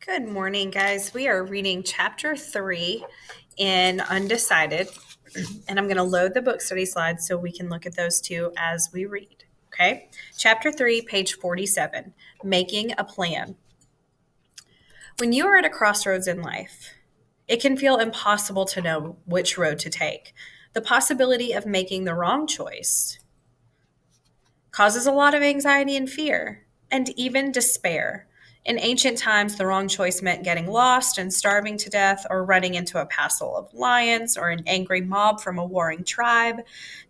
Good morning, guys. We are reading chapter 3 in Undecided, and I'm going to load the book study slides so we can look at those two as we read. Okay. Chapter 3, page 47, Making a Plan. When you are at a crossroads in life, it can feel impossible to know which road to take. The possibility of making the wrong choice causes a lot of anxiety and fear, and even despair. In ancient times, the wrong choice meant getting lost and starving to death, or running into a passel of lions, or an angry mob from a warring tribe.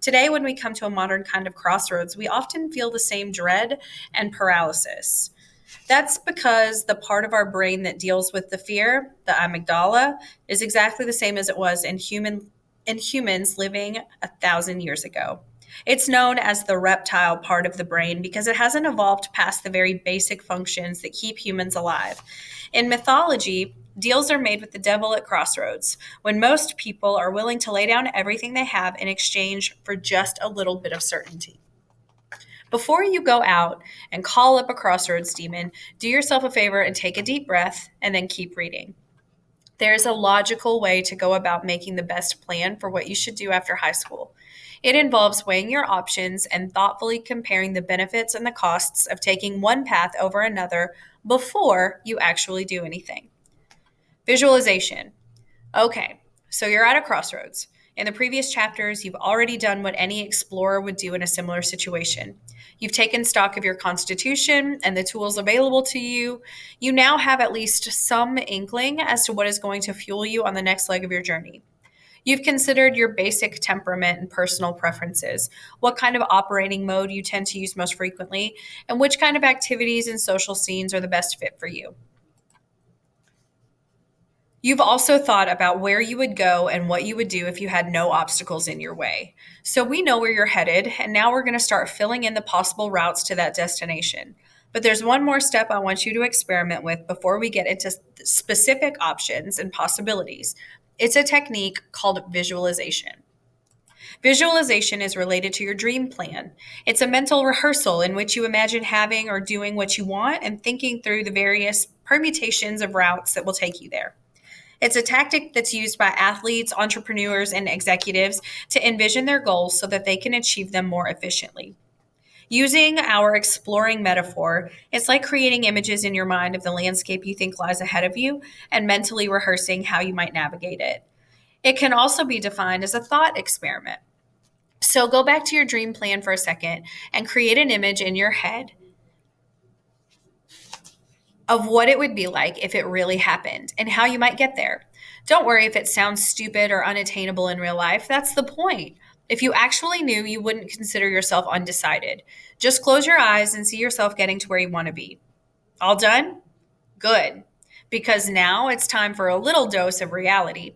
Today, when we come to a modern kind of crossroads, we often feel the same dread and paralysis. That's because the part of our brain that deals with the fear, the amygdala, is exactly the same as it was in humans living 1,000 years ago. It's known as the reptile part of the brain because it hasn't evolved past the very basic functions that keep humans alive. In mythology, deals are made with the devil at crossroads, when most people are willing to lay down everything they have in exchange for just a little bit of certainty. Before you go out and call up a crossroads demon, do yourself a favor and take a deep breath and then keep reading. There's a logical way to go about making the best plan for what you should do after high school. It involves weighing your options and thoughtfully comparing the benefits and the costs of taking one path over another before you actually do anything. Visualization. Okay, so you're at a crossroads. In the previous chapters, you've already done what any explorer would do in a similar situation. You've taken stock of your constitution and the tools available to you. You now have at least some inkling as to what is going to fuel you on the next leg of your journey. You've considered your basic temperament and personal preferences, what kind of operating mode you tend to use most frequently, and which kind of activities and social scenes are the best fit for you. You've also thought about where you would go and what you would do if you had no obstacles in your way. So we know where you're headed, and now we're going to start filling in the possible routes to that destination. But there's one more step I want you to experiment with before we get into specific options and possibilities. It's a technique called visualization. Visualization is related to your dream plan. It's a mental rehearsal in which you imagine having or doing what you want and thinking through the various permutations of routes that will take you there. It's a tactic that's used by athletes, entrepreneurs, and executives to envision their goals so that they can achieve them more efficiently. Using our exploring metaphor, it's like creating images in your mind of the landscape you think lies ahead of you and mentally rehearsing how you might navigate it. It can also be defined as a thought experiment. So go back to your dream plan for a second and create an image in your head of what it would be like if it really happened and how you might get there. Don't worry if it sounds stupid or unattainable in real life. That's the point. If you actually knew, you wouldn't consider yourself undecided. Just close your eyes and see yourself getting to where you want to be. All done? Good. Because now it's time for a little dose of reality.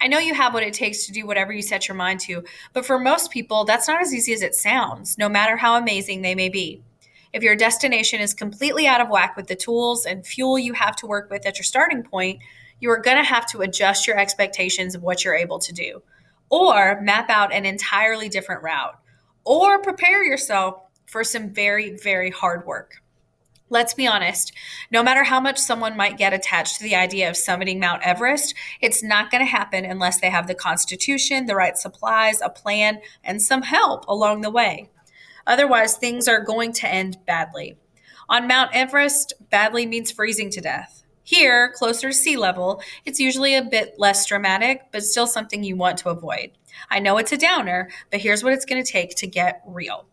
I know you have what it takes to do whatever you set your mind to, but for most people, that's not as easy as it sounds, no matter how amazing they may be. If your destination is completely out of whack with the tools and fuel you have to work with at your starting point, you are going to have to adjust your expectations of what you're able to do, or map out an entirely different route, or prepare yourself for some very, very hard work. Let's be honest, no matter how much someone might get attached to the idea of summiting Mount Everest, it's not going to happen unless they have the constitution, the right supplies, a plan, and some help along the way. Otherwise, things are going to end badly. On Mount Everest, badly means freezing to death. Here, closer to sea level, it's usually a bit less dramatic, but still something you want to avoid. I know it's a downer, but here's what it's going to take to get real.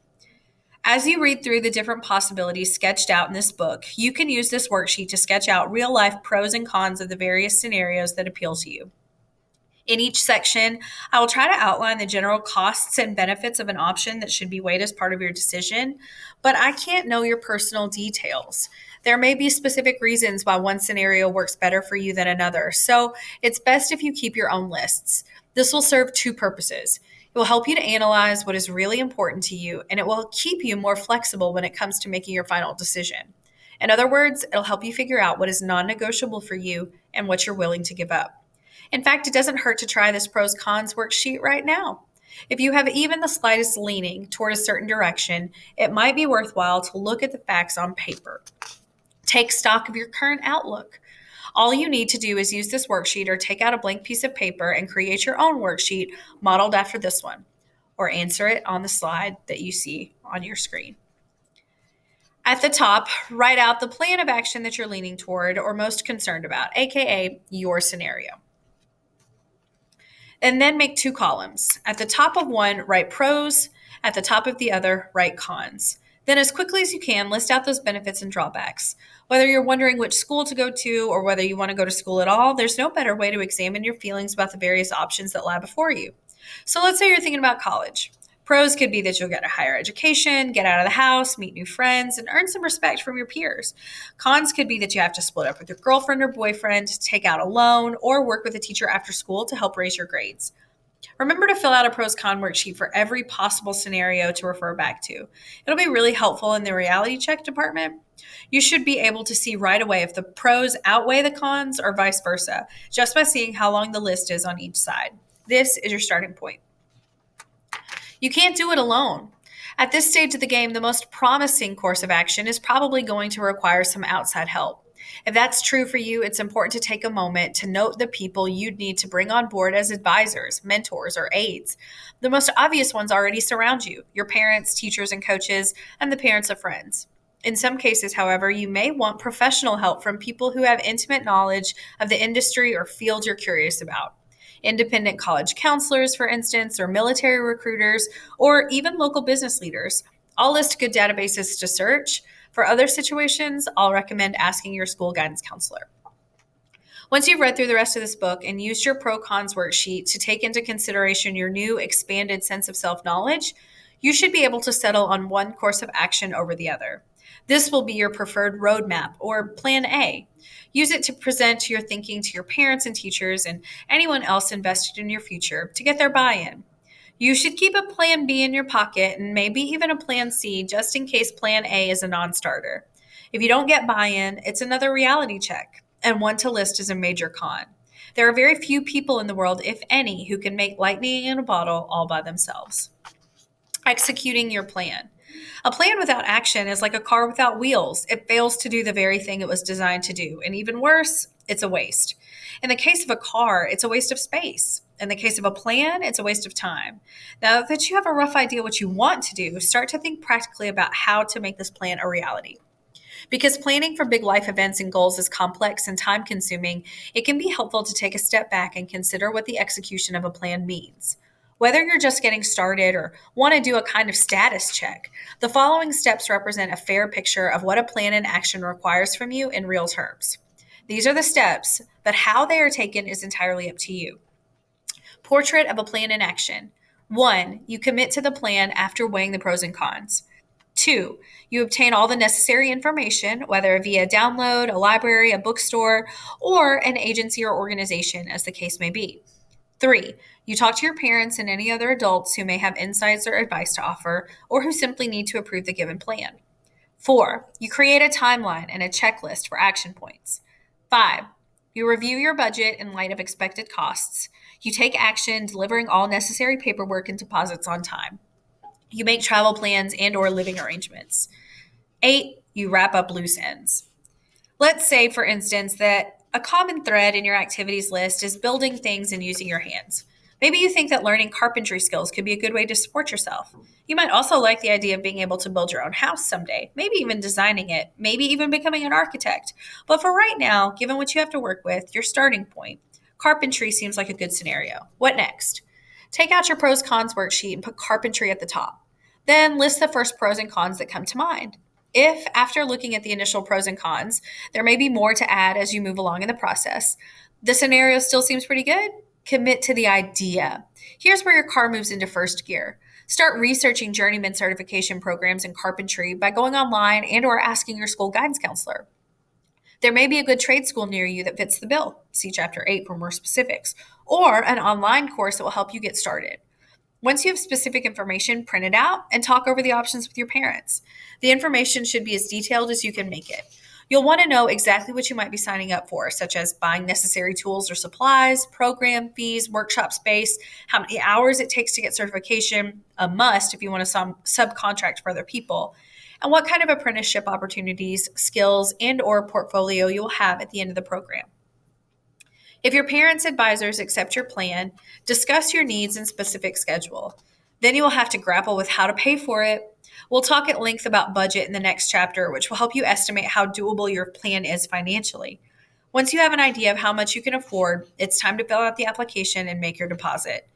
As you read through the different possibilities sketched out in this book, you can use this worksheet to sketch out real-life pros and cons of the various scenarios that appeal to you. In each section, I will try to outline the general costs and benefits of an option that should be weighed as part of your decision, but I can't know your personal details. There may be specific reasons why one scenario works better for you than another, so it's best if you keep your own lists. This will serve two purposes. It will help you to analyze what is really important to you, and it will keep you more flexible when it comes to making your final decision. In other words, it'll help you figure out what is non-negotiable for you and what you're willing to give up. In fact, it doesn't hurt to try this pros cons worksheet right now. If you have even the slightest leaning toward a certain direction, it might be worthwhile to look at the facts on paper. Take stock of your current outlook. All you need to do is use this worksheet or take out a blank piece of paper and create your own worksheet modeled after this one, or answer it on the slide that you see on your screen. At the top, write out the plan of action that you're leaning toward or most concerned about, aka your scenario. And then make 2 columns. At the top of one, write pros. At the top of the other, write cons. Then, as quickly as you can, list out those benefits and drawbacks. Whether you're wondering which school to go to or whether you want to go to school at all, there's no better way to examine your feelings about the various options that lie before you. So let's say you're thinking about college. Pros could be that you'll get a higher education, get out of the house, meet new friends, and earn some respect from your peers. Cons could be that you have to split up with your girlfriend or boyfriend, take out a loan, or work with a teacher after school to help raise your grades. Remember to fill out a pros con worksheet for every possible scenario to refer back to. It'll be really helpful in the reality check department. You should be able to see right away if the pros outweigh the cons or vice versa, just by seeing how long the list is on each side. This is your starting point. You can't do it alone. At this stage of the game, the most promising course of action is probably going to require some outside help. If that's true for you, it's important to take a moment to note the people you'd need to bring on board as advisors, mentors, or aides. The most obvious ones already surround you: your parents, teachers, and coaches, and the parents of friends. In some cases, however, you may want professional help from people who have intimate knowledge of the industry or field you're curious about. Independent college counselors, for instance, or military recruiters, or even local business leaders. I'll list good databases to search. For other situations, I'll recommend asking your school guidance counselor. Once you've read through the rest of this book and used your pro-cons worksheet to take into consideration your new expanded sense of self-knowledge, you should be able to settle on one course of action over the other. This will be your preferred roadmap, or Plan A. Use it to present your thinking to your parents and teachers and anyone else invested in your future to get their buy-in. You should keep a Plan B in your pocket and maybe even a Plan C just in case Plan A is a non-starter. If you don't get buy-in, it's another reality check, and one to list as a major con. There are very few people in the world, if any, who can make lightning in a bottle all by themselves. Executing your plan. A plan without action is like a car without wheels. It fails to do the very thing it was designed to do. And even worse, it's a waste. In the case of a car, it's a waste of space. In the case of a plan, it's a waste of time. Now that you have a rough idea what you want to do, start to think practically about how to make this plan a reality. Because planning for big life events and goals is complex and time-consuming, it can be helpful to take a step back and consider what the execution of a plan means. Whether you're just getting started or want to do a kind of status check, the following steps represent a fair picture of what a plan in action requires from you in real terms. These are the steps, but how they are taken is entirely up to you. Portrait of a plan in action. 1. You commit to the plan after weighing the pros and cons. 2. You obtain all the necessary information, whether via download, a library, a bookstore, or an agency or organization, as the case may be. 3. You talk to your parents and any other adults who may have insights or advice to offer, or who simply need to approve the given plan. 4. You create a timeline and a checklist for action points. 5. You review your budget in light of expected costs. You take action, delivering all necessary paperwork and deposits on time. You make travel plans and or living arrangements. 8. You wrap up loose ends. Let's say, for instance, that a common thread in your activities list is building things and using your hands. Maybe you think that learning carpentry skills could be a good way to support yourself. You might also like the idea of being able to build your own house someday, maybe even designing it, maybe even becoming an architect. But for right now, given what you have to work with, your starting point, carpentry seems like a good scenario. What next? Take out your pros cons worksheet and put carpentry at the top. Then list the first pros and cons that come to mind. If, after looking at the initial pros and cons, there may be more to add as you move along in the process, the scenario still seems pretty good, commit to the idea. Here's where your car moves into first gear. Start researching journeyman certification programs in carpentry by going online and or asking your school guidance counselor. There may be a good trade school near you that fits the bill. See Chapter 8 for more specifics. Or an online course that will help you get started. Once you have specific information, print it out and talk over the options with your parents. The information should be as detailed as you can make it. You'll want to know exactly what you might be signing up for, such as buying necessary tools or supplies, program fees, workshop space, how many hours it takes to get certification, a must if you want to subcontract for other people, and what kind of apprenticeship opportunities, skills, and or portfolio you'll have at the end of the program. If your parents' advisors accept your plan, discuss your needs and specific schedule. Then you will have to grapple with how to pay for it. We'll talk at length about budget in the next chapter, which will help you estimate how doable your plan is financially. Once you have an idea of how much you can afford, it's time to fill out the application and make your deposit.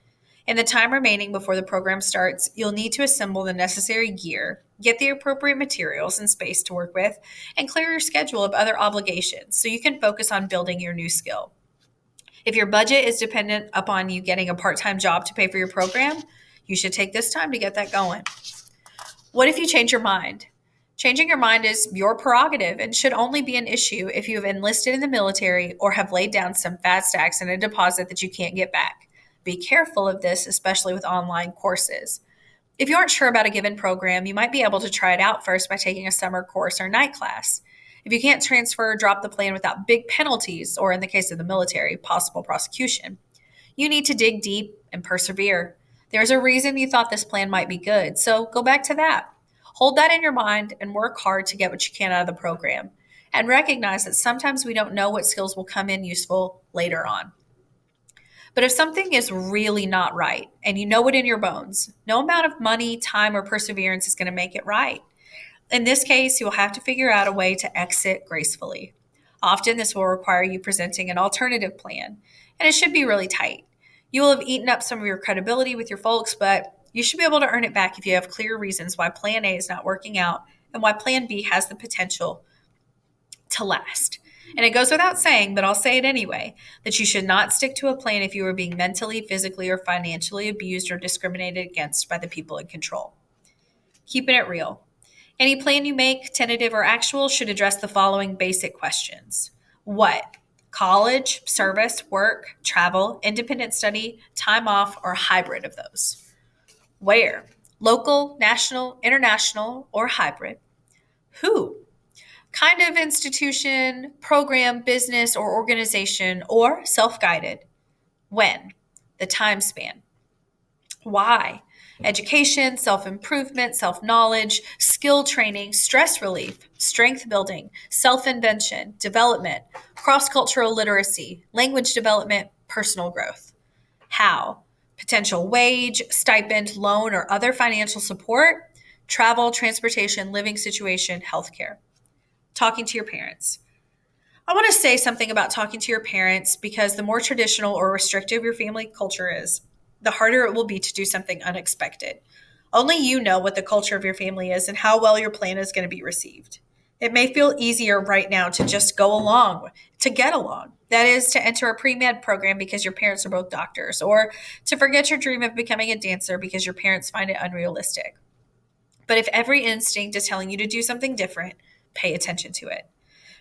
In the time remaining before the program starts, you'll need to assemble the necessary gear, get the appropriate materials and space to work with, and clear your schedule of other obligations so you can focus on building your new skill. If your budget is dependent upon you getting a part-time job to pay for your program, you should take this time to get that going. What if you change your mind? Changing your mind is your prerogative and should only be an issue if you have enlisted in the military or have laid down some fat stacks in a deposit that you can't get back. Be careful of this, especially with online courses. If you aren't sure about a given program, you might be able to try it out first by taking a summer course or night class. If you can't transfer or drop the plan without big penalties, or in the case of the military, possible prosecution, you need to dig deep and persevere. There's a reason you thought this plan might be good, so go back to that. Hold that in your mind and work hard to get what you can out of the program. And recognize that sometimes we don't know what skills will come in useful later on. But if something is really not right and you know it in your bones, no amount of money, time, or perseverance is going to make it right. In this case, you'll have to figure out a way to exit gracefully. Often, this will require you presenting an alternative plan, and it should be really tight. You will have eaten up some of your credibility with your folks, but you should be able to earn it back if you have clear reasons why Plan A is not working out and why Plan B has the potential to last. And it goes without saying, but I'll say it anyway, that you should not stick to a plan if you are being mentally, physically, or financially abused or discriminated against by the people in control. Keeping it real. Any plan you make, tentative or actual, should address the following basic questions. What? College, service, work, travel, independent study, time off, or a hybrid of those. Where? Local, national, international, or hybrid. Who? Kind of institution, program, business, or organization, or self-guided. When? The time span. Why? Education, self-improvement, self-knowledge, skill training, stress relief, strength building, self-invention, development, cross-cultural literacy, language development, personal growth. How? Potential wage, stipend, loan, or other financial support, travel, transportation, living situation, healthcare. Talking to your parents. I want to say something about talking to your parents because the more traditional or restrictive your family culture is, the harder it will be to do something unexpected. Only you know what the culture of your family is and how well your plan is going to be received. It may feel easier right now to just go along, to get along. That is, to enter a pre-med program because your parents are both doctors, or to forget your dream of becoming a dancer because your parents find it unrealistic. But if every instinct is telling you to do something different, pay attention to it.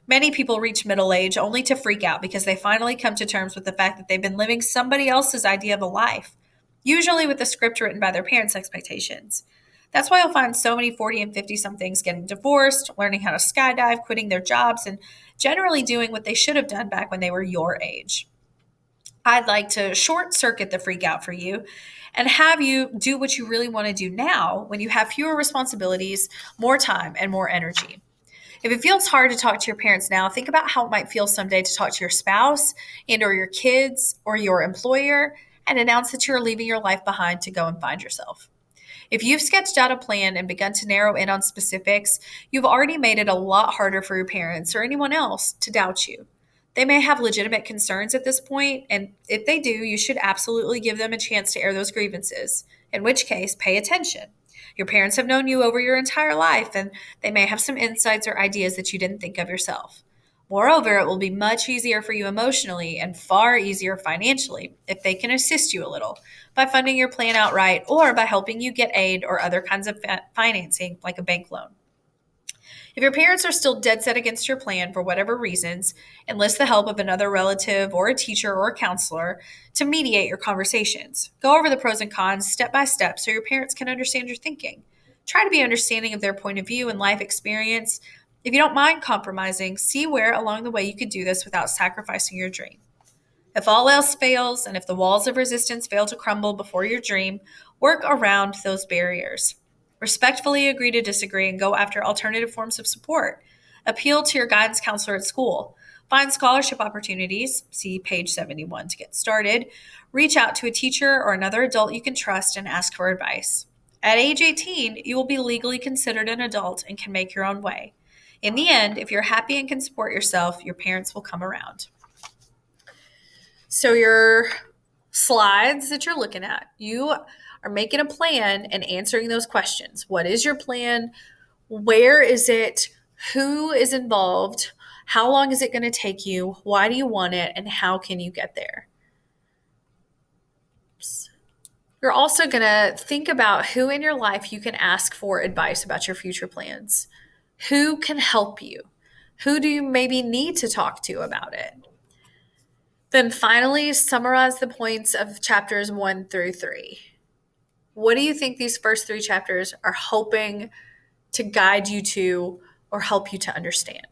Many people reach middle age only to freak out because they finally come to terms with the fact that they've been living somebody else's idea of a life, usually with a script written by their parents' expectations. That's why you'll find so many 40 and 50-somethings getting divorced, learning how to skydive, quitting their jobs, and generally doing what they should have done back when they were your age. I'd like to short circuit the freak out for you and have you do what you really want to do now when you have fewer responsibilities, more time, and more energy. If it feels hard to talk to your parents now, think about how it might feel someday to talk to your spouse and or your kids or your employer and announce that you're leaving your life behind to go and find yourself. If you've sketched out a plan and begun to narrow in on specifics, you've already made it a lot harder for your parents or anyone else to doubt you. They may have legitimate concerns at this point, and if they do, you should absolutely give them a chance to air those grievances, in which case, pay attention. Your parents have known you over your entire life, and they may have some insights or ideas that you didn't think of yourself. Moreover, it will be much easier for you emotionally and far easier financially if they can assist you a little by funding your plan outright or by helping you get aid or other kinds of financing like a bank loan. If your parents are still dead set against your plan for whatever reasons, enlist the help of another relative or a teacher or a counselor to mediate your conversations. Go over the pros and cons step by step so your parents can understand your thinking. Try to be understanding of their point of view and life experience. If you don't mind compromising, see where along the way you could do this without sacrificing your dream. If all else fails, and if the walls of resistance fail to crumble before your dream, work around those barriers. Respectfully agree to disagree and go after alternative forms of support. Appeal to your guidance counselor at school. Find scholarship opportunities. See page 71 to get started. Reach out to a teacher or another adult you can trust and ask for advice. At age 18, you will be legally considered an adult and can make your own way. In the end, if you're happy and can support yourself, your parents will come around. So your slides that you're looking at, you are making a plan and answering those questions. What is your plan? Where is it? Who is involved? How long is it going to take you? Why do you want it? And how can you get there? You're also going to think about who in your life you can ask for advice about your future plans. Who can help you? Who do you maybe need to talk to about it? Then finally, summarize the points of chapters 1 through 3. What do you think these first 3 chapters are hoping to guide you to or help you to understand?